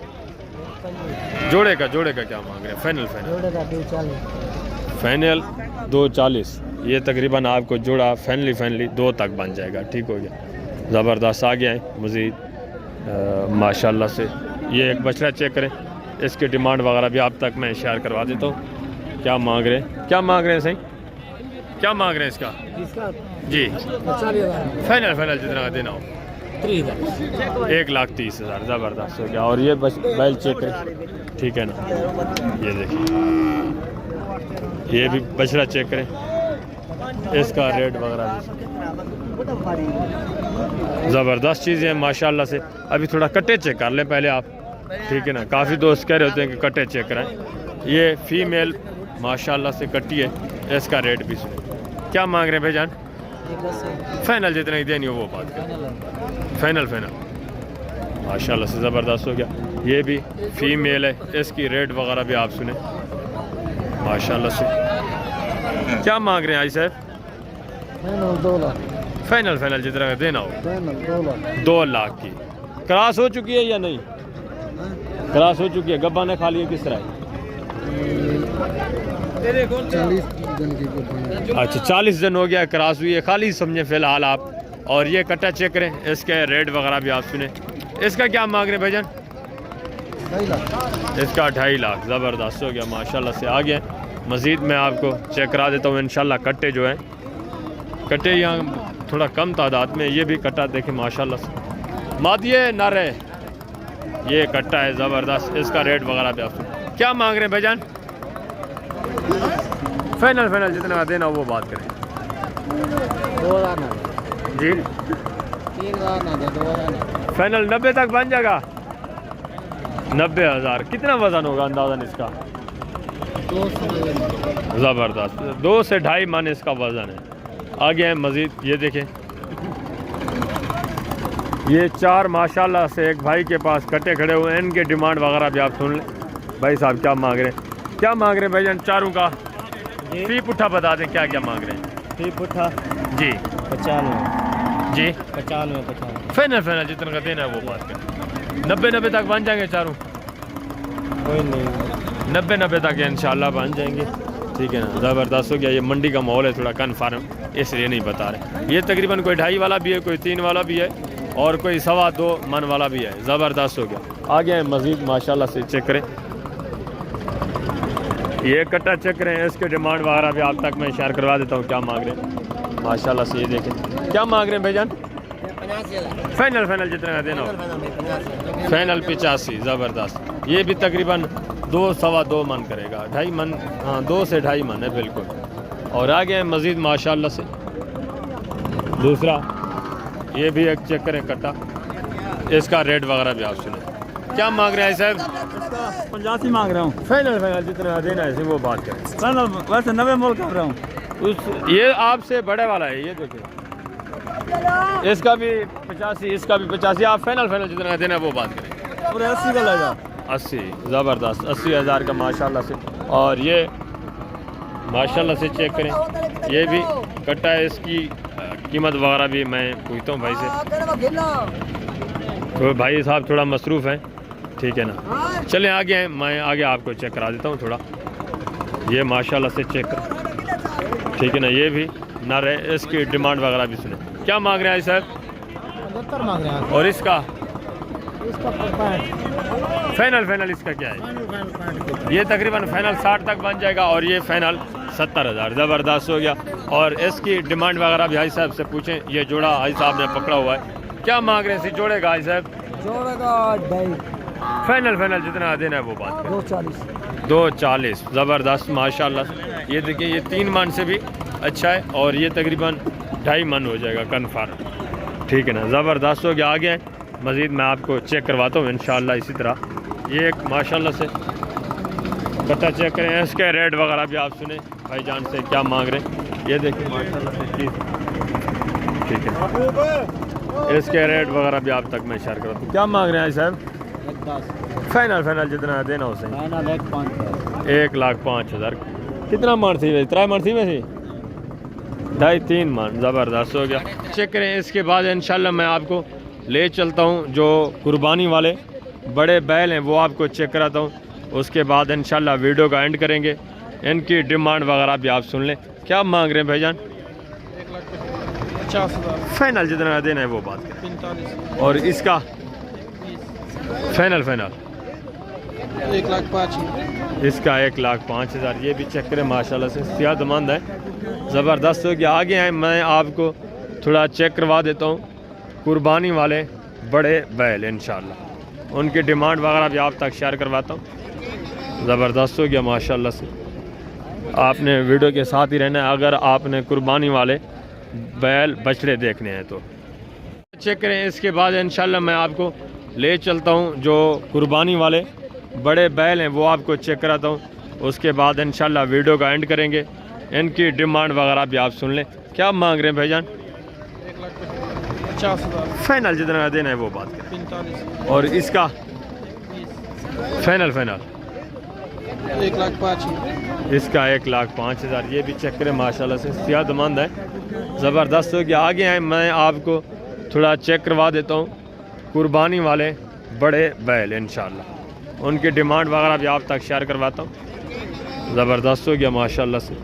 जोड़े का क्या मांग रहे हैं? Final final 240। ये तकरीबन आपको जोड़ा फाइनली 2 तक बन जाएगा, ठीक हो गया। ज़बरदस्त। आ गया है मज़ीद माशाल्लाह से। ये एक बछड़ा चेक करें, इसकी डिमांड वगैरह भी आप तक मैं शेयर करवा देता हूँ। क्या मांग रहे हैं? क्या मांग रहे हैं सही? क्या मांग रहे हैं इसका? जी फाइनल जितना का देना हो 1,30,000। ज़बरदस्त हो गया। और ये बैल चेक करें, ठीक है ना। ये देखिए, ये भी बछड़ा चेक करें, इसका रेट वगैरह ज़बरदस्त चीज़ें हैं माशाल्लाह से। अभी थोड़ा कट्टे चेक कर लें पहले आप, ठीक है ना। काफ़ी दोस्त कह रहे होते हैं कि कट्टे चेक कराएं। ये फीमेल माशाल्लाह से कट्टी है, इसका रेट भी सुने। क्या मांग रहे हैं भाईजान? फाइनल जितना ही देनी हो वो बात करें। फाइनल माशाल्लाह से ज़बरदस्त हो गया। ये भी फीमेल है, इसकी रेट वगैरह भी आप सुने माशाल्लाह से। क्या मांग रहे हैं आई साहब? 2 लाख फाइनल जितना का देना हो 2 लाख 2 लाख की। क्रॉस हो चुकी है या नहीं? क्रॉस हो चुकी है। गब्बा ने खा लिया किस तरह? 40 दिन की। अच्छा 40 दिन हो गया क्रॉस हुई है, खाली समझे फ़िलहाल आप। और ये कट्टा चेक करें, इसके रेट वगैरह भी आप सुने। इसका क्या मांग रहे हैं भाईजान? 2.5 लाख। इसका 2.5 लाख। ज़बरदस्त हो गया माशाल्लाह से। आ गया, मज़ीद मैं आपको चेक करा देता हूँ इंशाल्लाह। कट्टे जो हैं, कट्टे यहाँ थोड़ा कम तादाद में। ये भी कट्टा देखें माशाल्लाह से। मादिए नर है, ये कट्टा है ज़बरदस्त। इसका रेट वगैरह भी आप सुने। क्या मांग रहे हैं भाईजान? फाइनल जितना का देना हो वो बात करें। 2 लाख जी 3 लाख ना दे, 2 लाख फाइनल 90 तक बन जाएगा। 90,000। कितना वज़न होगा अंदाज़न इसका? 2 से ज़बरदस्त। 2 से 2.5 मन इसका वज़न है। आगे हैं मज़ीद, ये देखें, ये 4 माशाल्लाह से एक भाई के पास कट्टे खड़े हुए हैं। इनके डिमांड वगैरह भी आप सुन लें। भाई साहब क्या मांग रहे हैं? क्या मांग रहे हैं भाईजान चारों का? फी पुट्ठा बता दें क्या मांग रहे हैं? फी पुट्ठा जी 95 जी 95 फाइनल जितना का देना है वो बात करें। 90 तक बन जाएंगे चारों? कोई नहीं, 90 तक इंशाल्लाह बन जाएंगे, ठीक है ना। ज़बरदस्त हो गया। ये मंडी का माहौल है थोड़ा कन्फर्म, इसलिए नहीं बता रहे। ये तकरीबन कोई 2.5 वाला भी है, कोई 3 वाला भी है, और कोई 2.25 मन वाला भी है। ज़बरदस्त हो गया। आगे हैं मज़ीद माशाल्लाह से चेक करें। ये कट्टा चेक करें, इसके डिमांड वगैरह भी आप तक मैं शेयर करवा देता हूँ क्या मांग रहे हैं माशाल्लाह से। ये देखें क्या मांग रहे हैं भाईजान? 85,000 फाइनल जितना का देना हो फाइनल 85। ज़बरदस्त। ये भी तकरीबन 2-2.25 मन करेगा, 2.5 मन। हाँ 2 से 2.5 मन है बिल्कुल। और आगे हैं मज़ीद माशाल्लाह से दूसरा। ये भी एक चेक करें कट्टा, इसका रेट वगैरह भी आप सुने। क्या मांग रहे हैं साहब? 85 मांग रहा हूँ। फाइनल जितना देना है वो बात करें। फाइनल वैसे 90 मोल कर रहा हूँ। ये आपसे बड़े वाला है, ये देखिए, इसका भी 85, इसका भी 85। आप फाइनल जितना देना है वो बात करें। पूरे 80 का लगा। 80। ज़बरदस्त। 80,000 का माशाल्लाह से। और ये माशाल्लाह से चेक करें, ये भी कट्टा है। इसकी कीमत वगैरह भी मैं पूछता हूँ भाई से, तो भाई साहब थोड़ा मसरूफ़ हैं, ठीक है ना। चलें आगे हैं, मैं आगे आपको चेक करा देता हूँ थोड़ा। ये माशाल्लाह से चेक कर, ठीक है ना, ये भी नर है, इसकी डिमांड वगैरह भी सुने। क्या मांग रहे हैं साहब? 75 मांग रहे हैं। और इसका इसका 65 फाइनल इसका क्या है? ये तकरीबन फाइनल 60 तक बन जाएगा और ये फाइनल 70,000। ज़बरदस्त हो गया। और इसकी डिमांड वगैरह भी हाई साहब से पूछें। ये जोड़ा हाई साहब ने पकड़ा हुआ है। क्या मांग रहे हैं इसी जोड़े का हाई साहब? जोड़े का 2.5 फाइनल जितना देना है वो बात। 240 240। ज़बरदस्त माशाल्लाह। ये देखिए, ये 3 मन से भी अच्छा है और ये तकरीबन 2.5 मन हो जाएगा कन्फर्म। ठीक है ना, ज़बरदस्त हो गया। आगे मज़ीद मैं आपको चेक करवाता हूँ इंशाल्लाह इसी तरह। ये एक माशाल्लाह से कट्टा चेक करें, इसके रेट वगैरह भी आप सुने भाईजान से क्या मांग रहे हैं। ये देखिए माशाल्लाह से चीज़, ठीक है, इसके रेट वगैरह भी आप तक मैं शेयर करता हूँ। क्या मांग रहे हैं साहब? 10 फाइनल जितना देना उसे। फाइनल 1.5 1,05,000। कितना मान थी वैसे? 3 मान थी वैसे? 2.5-3 मान। ज़बरदस्त हो गया। चेक करें। इसके बाद इंशाल्लाह मैं आपको ले चलता हूँ जो कुर्बानी वाले बड़े बैल हैं वो आपको चेक कराता हूँ। उसके बाद इंशाल्लाह वीडियो का एंड करेंगे। इनकी डिमांड वगैरह भी आप सुन लें। क्या मांग रहे हैं भाईजान? 1,50,000 फाइनल जितना देना है वो बात करें। 45 और इसका फाइनल 1,05,000 इसका 1,05,000। ये भी चेक करें माशाल्लाह से सेहतमंद है। ज़बरदस्त हो गया। आगे आए मैं आपको थोड़ा चेक करवा देता हूँ कुर्बानी वाले बड़े बैल इंशाल्लाह। उनकी डिमांड वगैरह भी आप तक शेयर करवाता हूँ। ज़बरदस्त हो गया माशाल्लाह से। आपने वीडियो के साथ ही रहना है अगर आपने कुर्बानी वाले बैल बछड़े देखने हैं तो। चेक करें। इसके बाद इंशाल्लाह मैं आपको ले चलता हूँ जो कुर्बानी वाले बड़े बैल हैं वो आपको चेक कराता हूँ। उसके बाद इंशाल्लाह वीडियो का एंड करेंगे। इनकी डिमांड वगैरह भी आप सुन लें। क्या मांग रहे हैं भाईजान? 1,50,000 फाइनल जितना देना है वो बात करें। 45 और इसका फाइनल 1,05,000 इसका 1,05,000। ये भी चेक करें माशाल्लाह से सेहतमंद है। ज़बरदस्त हो गया। आगे आए मैं आपको थोड़ा चेक करवा देता हूँ कुर्बानी वाले बड़े बैल इंशाल्लाह। उनकी डिमांड वगैरह भी आप तक शेयर करवाता हूँ। ज़बरदस्त हो गया माशाल्लाह से।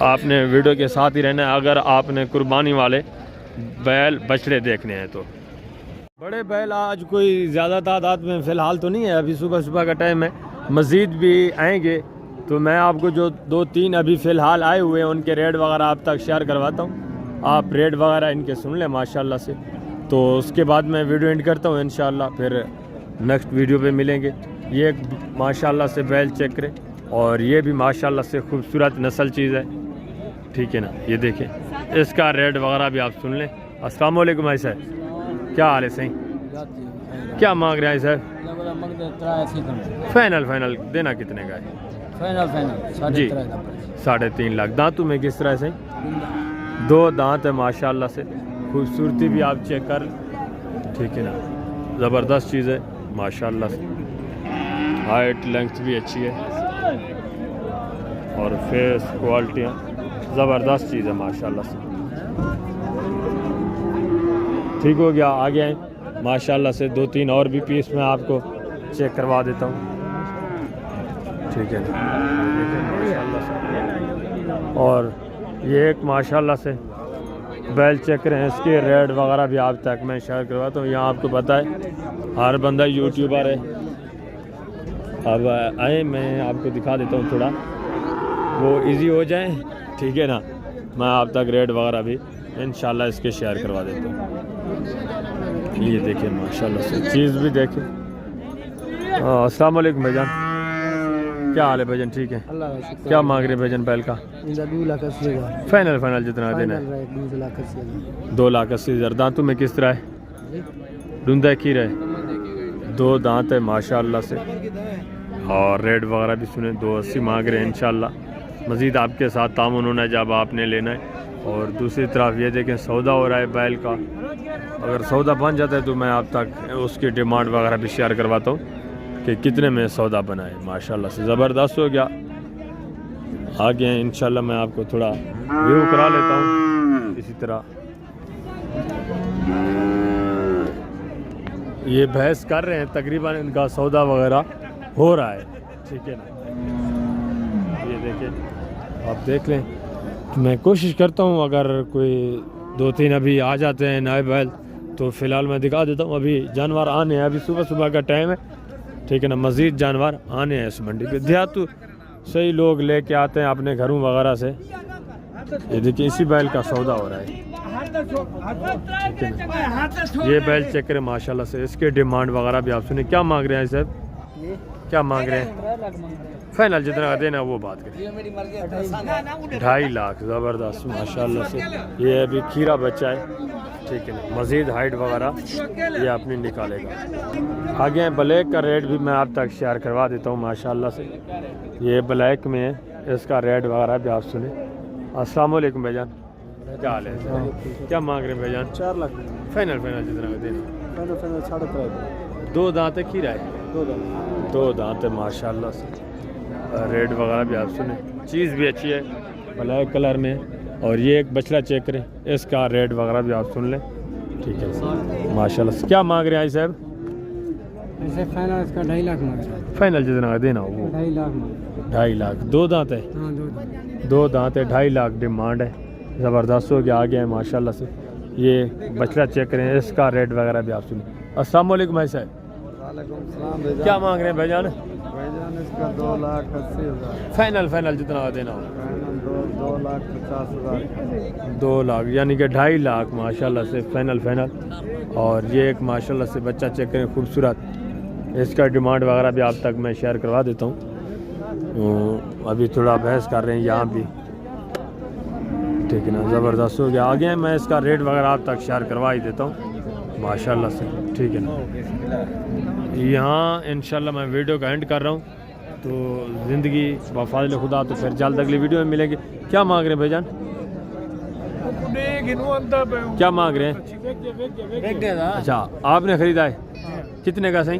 आपने वीडियो के साथ ही रहना है अगर आपने कुर्बानी वाले बैल बछड़े देखने हैं तो। बड़े बैल आज कोई ज़्यादा तादाद में फ़िलहाल तो नहीं है, अभी सुबह का टाइम है। मज़ीद भी आएंगे तो मैं आपको जो 2-3 अभी फ़िलहाल आए हुए हैं उनके रेट वगैरह आप तक शेयर करवाता हूँ। आप रेट वगैरह इनके सुन लें माशाल्लाह से। तो उसके बाद मैं वीडियो एंड करता हूँ इंशाल्लाह, फिर नेक्स्ट वीडियो पे मिलेंगे। ये एक माशाल्लाह से बैल चेक करें और ये भी माशाल्लाह से खूबसूरत नस्ल चीज़ है। ठीक है ना, ये देखें इसका रेट वगैरह भी आप सुन लें। अस्सलाम वालेकुम भाई साहब, क्या हाल है? सही। क्या मांग रहे हैं साहब? फाइनल देना कितने का है? फाइनल जी 3.5 लाख। दांतों में किस तरह से? 2 दांत है माशाल्लाह से। खूबसूरती भी आप चेक कर, ठीक है ना, ज़बरदस्त चीज़ है माशाल्लाह से। हाइट लेंथ भी अच्छी है और फेस क्वालिटियाँ ज़बरदस्त चीज़ है माशाल्लाह से। ठीक हो गया। आगे आए माशाल्लाह से 2-3 और भी पीस मैं आपको चेक करवा देता हूँ। ठीक है ना, माशाल्लाह से। और ये एक माशाल्लाह से बैल चेक करें। इसके रेट वगैरह भी आप तक मैं शेयर करवाता हूँ। यहाँ आपको पता है हर बंदा यूट्यूबर है। अब आए मैं आपको दिखा देता हूँ थोड़ा, वो इजी हो जाए। ठीक है ना, मैं आप तक रेट वगैरह भी इंशाल्लाह इसके शेयर करवा देता हूँ। ये देखिए माशाल्लाह से चीज़ भी देखें। अस्सलाम वालेकुम भाईजान, क्या हाल है भाईजान? ठीक है। क्या मांग रहे हैं भाईजान बैल का? 2,80,000 फाइनल जितना देना है? 2,80,000। दांतों में किस तरह है? धुंधा खीर है, 2 दांत है माशाल्लाह से। और रेट वगैरह भी सुने, 280 मांग रहे हैं। इंशाल्लाह मज़ीद आपके साथ तामुन होना है जब आपने लेना है। और दूसरी तरफ ये देखें सौदा हो रहा है बैल का। अगर सौदा बन जाता है तो मैं आप तक उसकी डिमांड वगैरह भी शेयर करवाता हूँ कि कितने में सौदा बना है। माशाल्लाह से ज़बरदस्त हो गया। आगे इंशाल्लाह मैं आपको थोड़ा व्यू करा लेता हूँ इसी तरह। ये बहस कर रहे हैं, तकरीबन इनका सौदा वगैरह हो रहा है। ठीक है ना, ये देखें आप देख लें मैं कोशिश करता हूँ अगर कोई 2-3 अभी आ जाते हैं नए बैल तो फ़िलहाल मैं दिखा देता हूँ। अभी जानवर आने हैं, अभी सुबह सुबह का टाइम है, ठीक है ना। मज़ीद जानवर आने हैं इस मंडी पे। देहात सही लोग लेके आते हैं अपने घरों वगैरह से। ये देखिए इसी बैल का सौदा हो रहा है, ठीक है ना। ये बैल चेक करें माशाल्लाह से, इसके डिमांड वगैरह भी आप सुने। क्या मांग रहे हैं साहब, क्या मांग रहे हैं? फाइनल जितना का देना वो बात करें। 2.5 लाख, ज़बरदस्त माशाल्लाह से। ये अभी खीरा बच्चा है, ठीक है ना। मज़ीद हाइट वगैरह ये अपनी निकालेगा। आगे ब्लैक का रेट भी मैं आप तक शेयर करवा देता हूँ माशाल्लाह से। ये ब्लैक में है, इसका रेट वगैरह भी आप सुने। अस्सलाम वालेकुम भाईजान, क्या हाल है? क्या मांग रहे हैं भाईजान? 4 लाख फाइनल जितना का देना। फाइनल 3.5 2 दांत है, खीरा है, 2 दांत है माशाल्लाह से। रेड वगैरह भी आप सुने, चीज़ भी अच्छी है, ब्लैक कलर में। और ये एक बछड़ा चेक करें, इसका रेड वगैरह भी आप सुन लें, ठीक है माशाल्लाह से। क्या मांग रहे हैं साहब? ऐसे फाइनल इसका 2.5 लाख मांग रहा है। फाइनल जितना का देना हो वो 2.5 लाख 2.5 लाख। 2 दांत है, हाँ 2 दांत है, 2.5 लाख डिमांड है। ज़बरदस्त हो गया, आ गया है माशाल्लाह से। ये बछड़ा चेक करें, इसका रेट वगैरह भी आप सुने। अस्सलाम वालेकुम भाई साहब, क्या मांग रहे हैं भाईजान? इसका 2,80,000 फाइनल जितना का देना हो। 2,50,000 2 लाख यानी कि 2.5 लाख माशाल्लाह से फाइनल। और ये एक माशाल्लाह से बच्चा चेक करें, खूबसूरत। इसका डिमांड वगैरह भी आप तक मैं शेयर करवा देता हूँ। अभी थोड़ा बहस कर रहे हैं यहाँ भी, ठीक है ना। ज़बरदस्त हो गया, आगे मैं इसका रेट वगैरह आप तक शेयर करवा ही देता हूँ माशाल्लाह से, ठीक है ना। यहाँ इंशाल्लाह मैं वीडियो का एंड कर रहा हूँ। तो ज़िंदगी वफ़ाज़िल खुदा, तो फिर जल्द अगली वीडियो में मिलेंगे। क्या मांग रहे हैं भाईजान? क्या मांग रहे हैं? अच्छा, आपने ख़रीदा है, कितने का सही?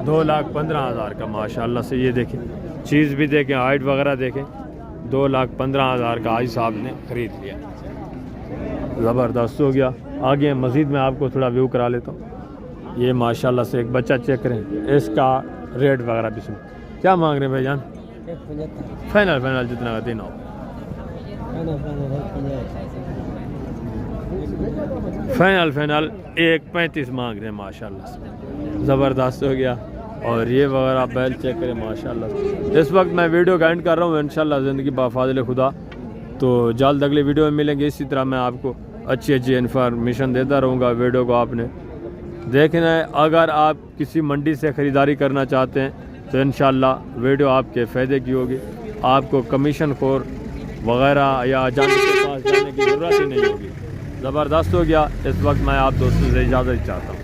2,15,000 का माशाल्लाह से। ये देखें, चीज़ भी देखें, हाइट वगैरह देखें। 2,15,000 का आज साहब ने ख़रीद लिया, ज़बरदस्त हो गया। आगे मज़ीद मैं आपको थोड़ा व्यू करा लेता हूँ। ये माशाल्लाह से एक बच्चा चेक करें, इसका रेट वगैरह भी सुन। क्या मांग रहे हैं भाईजान? फाइनल जितना का देना हो। फाइनल 1.35 मांग रहे हैं माशाल्लाह से। ज़बरदस्त हो गया। और ये वगैरह बैल चेक करें माशाल्लाह से। इस वक्त मैं वीडियो का एंड कर रहा हूँ। इंशाल्लाह ज़िंदगी बाफ़ाज़िल खुदा, तो जल्द अगले वीडियो में मिलेंगे। इसी तरह मैं आपको अच्छी इन्फॉर्मेशन देता रहूँगा। वीडियो को आपने देखना है। अगर आप किसी मंडी से ख़रीदारी करना चाहते हैं तो इंशाल्लाह वीडियो आपके फ़ायदे की होगी। आपको कमीशन खोर वगैरह या जाने के पास जाने की ज़रूरत ही नहीं होगी। ज़बरदस्त हो गया। इस वक्त मैं आप दोस्तों से इजाज़त चाहता हूँ।